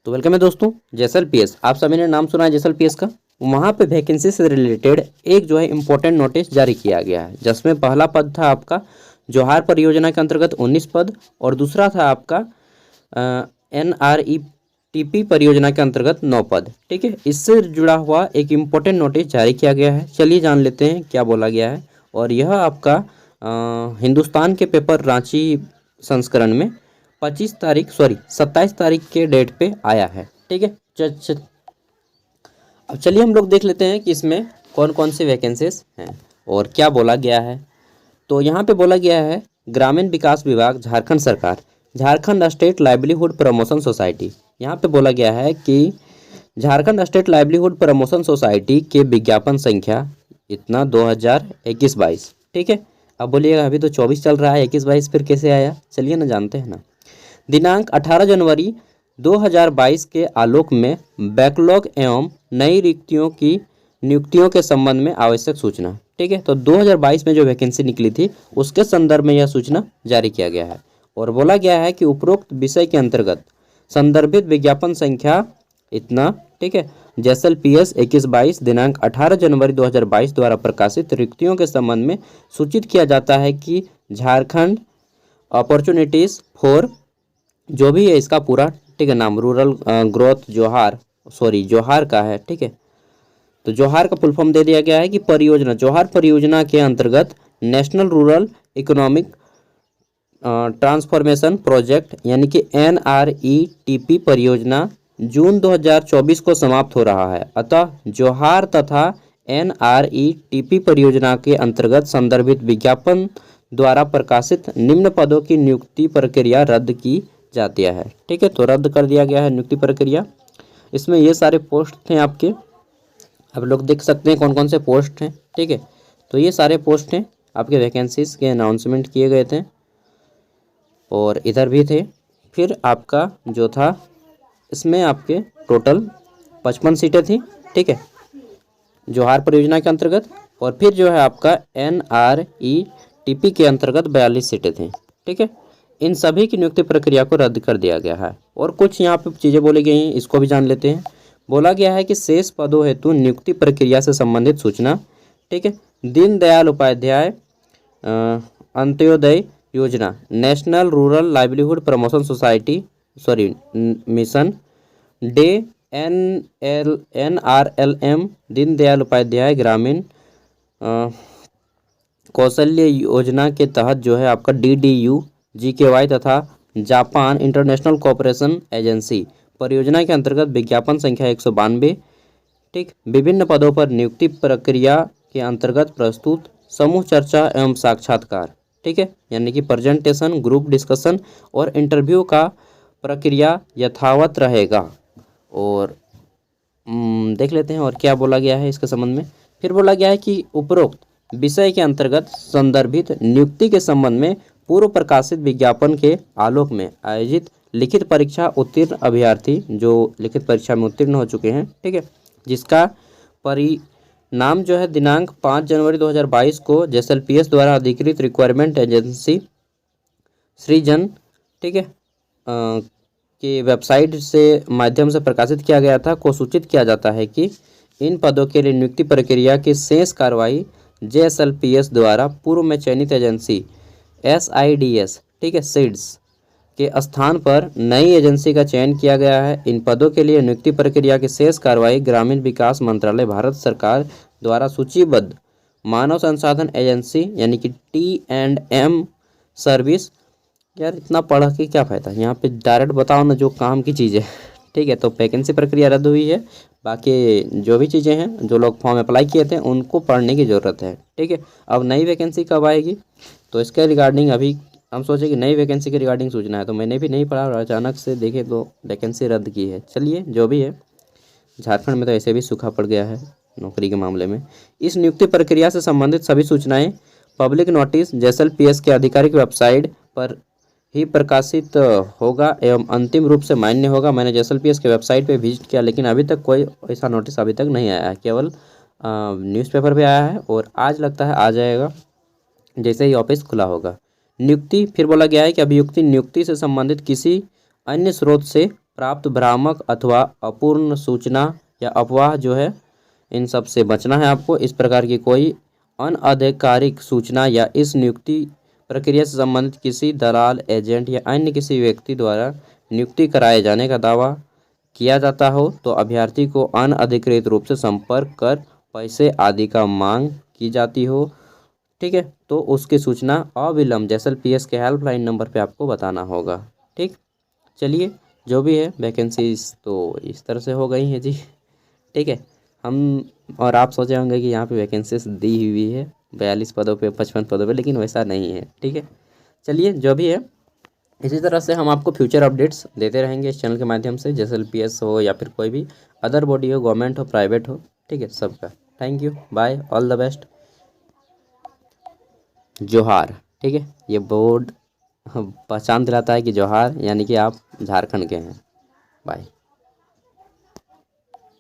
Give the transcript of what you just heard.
तो वेलकम है दोस्तों। जैसल पीएस, आप सभी ने नाम सुना है जैसल पीएस का। वहाँ पे वैकेंसी से रिलेटेड एक जो है इम्पोर्टेंट नोटिस जारी किया गया है, जिसमें पहला पद था आपका जोहार परियोजना के अंतर्गत 19 पद और दूसरा था आपका NRETP परियोजना के अंतर्गत 9 पद। ठीक है, इससे जुड़ा हुआ एक इम्पोर्टेंट नोटिस जारी किया गया है। चलिए जान लेते हैं क्या बोला गया है। और यह आपका हिंदुस्तान के पेपर रांची संस्करण में 27 तारीख के डेट पे आया है। ठीक है, अब चलिए हम लोग देख लेते हैं कि इसमें कौन कौन सी वैकेंसीज हैं और क्या बोला गया है। तो यहाँ पे बोला गया है ग्रामीण विकास विभाग झारखंड सरकार, Jharkhand state livelihood promotion society. यहाँ पे बोला गया है कि Jharkhand state livelihood promotion society के विज्ञापन संख्या इतना 2021-22। ठीक है, अब बोलिएगा अभी तो 24 चल रहा है, 21-22 फिर कैसे आया? चलिए ना जानते हैं ना। दिनांक 18 जनवरी 2022 के आलोक में बैकलॉग एवं नई नियुक्तियों के संबंध में आवश्यक सूचना। ठीक है, तो 2022 में जो वैकेंसी निकली थी उसके संदर्भ में यह सूचना जारी किया गया है और बोला गया है कि उपरोक्त विषय के अंतर्गत संदर्भित विज्ञापन संख्या इतना। ठीक है, जैसल पीएस 21-22 दिनांक 18 जनवरी 2022 द्वारा प्रकाशित रिक्तियों के संबंध में सूचित किया जाता है कि झारखंड अपॉर्चुनिटीज फॉर, जो भी है इसका पूरा ठीक है नाम, रूरल ग्रोथ जोहार का है। ठीक है, तो जोहार का फुल फॉर्म दे दिया गया है कि परियोजना, जोहार परियोजना के अंतर्गत national rural economic transformation project यानी कि NRETP परियोजना जून 2024 को समाप्त हो रहा है। अतः जोहार तथा NRETP परियोजना के अंतर्गत संदर्भित विज्ञापन द्वारा प्रकाशित निम्न पदों की नियुक्ति प्रक्रिया रद्द की जाती है। ठीक है, तो रद्द कर दिया गया है नियुक्ति प्रक्रिया। इसमें ये सारे पोस्ट थे आपके, आप लोग देख सकते हैं कौन कौन से पोस्ट हैं। ठीक है, तो ये सारे पोस्ट हैं आपके, वैकेंसीज के अनाउंसमेंट किए गए थे और इधर भी थे। फिर आपका जो था इसमें आपके टोटल 55 सीटें थी। ठीक है, जोहार परियोजना के अंतर्गत, और फिर जो है आपका NRETP के अंतर्गत 42 सीटें थी। ठीक है, इन सभी की नियुक्ति प्रक्रिया को रद्द कर दिया गया है। और कुछ यहाँ पे चीज़ें बोली गई हैं, इसको भी जान लेते हैं। बोला गया है कि शेष पदों हेतु नियुक्ति प्रक्रिया से संबंधित सूचना। ठीक है, Deendayal Upadhyay Antyodaya Yojana, national rural livelihood promotion society mission, NRLM Deendayal Upadhyay Grameen Kaushalya योजना के तहत जो है आपका DDU GKY तथा जापान इंटरनेशनल कोऑपरेशन एजेंसी परियोजना के अंतर्गत विज्ञापन संख्या 192। ठीक, विभिन्न पदों पर नियुक्ति प्रक्रिया के अंतर्गत प्रस्तुत समूह चर्चा एवं साक्षात्कार। ठीक है, यानी कि प्रेजेंटेशन, ग्रुप डिस्कशन और इंटरव्यू का प्रक्रिया यथावत रहेगा। और देख लेते हैं और क्या बोला गया है इसके संबंध में। फिर बोला गया है कि उपरोक्त विषय के अंतर्गत संदर्भित नियुक्ति के संबंध में पूर्व प्रकाशित विज्ञापन के आलोक में आयोजित लिखित परीक्षा उत्तीर्ण अभ्यर्थी जो लिखित परीक्षा में उत्तीर्ण हो चुके हैं। ठीक है, जिसका परिणाम जो है दिनांक 5 जनवरी 2022 को जैसल पीएस द्वारा अधिकृत रिक्वायरमेंट एजेंसी सृजन, ठीक है, के वेबसाइट से माध्यम से प्रकाशित किया गया था, को सूचित किया जाता है कि इन पदों के लिए नियुक्ति प्रक्रिया की शेष कार्रवाई JSLPS द्वारा पूर्व में चयनित एजेंसी SIDS, ठीक है, सीड्स के स्थान पर नई एजेंसी का चयन किया गया है। इन पदों के लिए नियुक्ति प्रक्रिया की शेष कार्रवाई ग्रामीण विकास मंत्रालय भारत सरकार द्वारा सूचीबद्ध मानव संसाधन एजेंसी यानी कि T&M सर्विस। यार इतना पढ़ के क्या फ़ायदा, यहाँ पे डायरेक्ट बताओ ना जो काम की चीज़ है। ठीक है, तो वैकेंसी प्रक्रिया रद्द हुई है, बाकी जो भी चीज़ें हैं जो लोग फॉर्म अप्लाई किए थे उनको पढ़ने की ज़रूरत है। ठीक है, अब नई वैकेंसी कब आएगी तो इसके रिगार्डिंग अभी हम सोचे कि नई वैकेंसी के रिगार्डिंग सूचना है, तो मैंने भी नहीं पढ़ा और अचानक से देखे तो वैकेंसी रद्द की है। चलिए जो भी है, झारखंड में तो ऐसे भी सूखा पड़ गया है नौकरी के मामले में। इस नियुक्ति प्रक्रिया से संबंधित सभी सूचनाएँ पब्लिक नोटिस जैसल पीएस के आधिकारिक वेबसाइट पर ही प्रकाशित होगा एवं अंतिम रूप से मान्य होगा। मैंने जैसल पीएस के वेबसाइट पे विजिट किया लेकिन अभी तक कोई ऐसा नोटिस अभी तक नहीं आया है, केवल न्यूज़पेपर पे आया है और आज लगता है आ जाएगा जैसे ही ऑफिस खुला होगा। नियुक्ति, फिर बोला गया है कि अभियुक्ति नियुक्ति से संबंधित किसी अन्य स्रोत से प्राप्त भ्रामक अथवा अपूर्ण सूचना या अफवाह जो है, इन सब से बचना है आपको। इस प्रकार की कोई अनआधिकारिक सूचना या इस नियुक्ति प्रक्रिया से संबंधित किसी दलाल, एजेंट या अन्य किसी व्यक्ति द्वारा नियुक्ति कराए जाने का दावा किया जाता हो तो अभ्यर्थी को अनधिकृत रूप से संपर्क कर पैसे आदि का मांग की जाती हो, ठीक है, तो उसकी सूचना अविलंब JSLPS के हेल्पलाइन नंबर पे आपको बताना होगा। ठीक, चलिए, जो भी है वैकेंसीज तो इस तरह से हो गई हैं जी। ठीक है, हम और आप सोचे होंगे कि यहाँ पे वैकेंसीज दी हुई है 42 पदों पे, 55 पदों पे, लेकिन वैसा नहीं है। ठीक है, चलिए, जो भी है इसी तरह से हम आपको फ्यूचर अपडेट्स देते रहेंगे इस चैनल के माध्यम से, JSLPS हो या फिर कोई भी अदर बॉडी हो, गवर्नमेंट हो, प्राइवेट हो। ठीक है, सबका thank you, bye, all the best, जोहार। ठीक है, ये बोर्ड पहचान दिलाता है कि जोहार यानी कि आप झारखंड के हैं। बाय।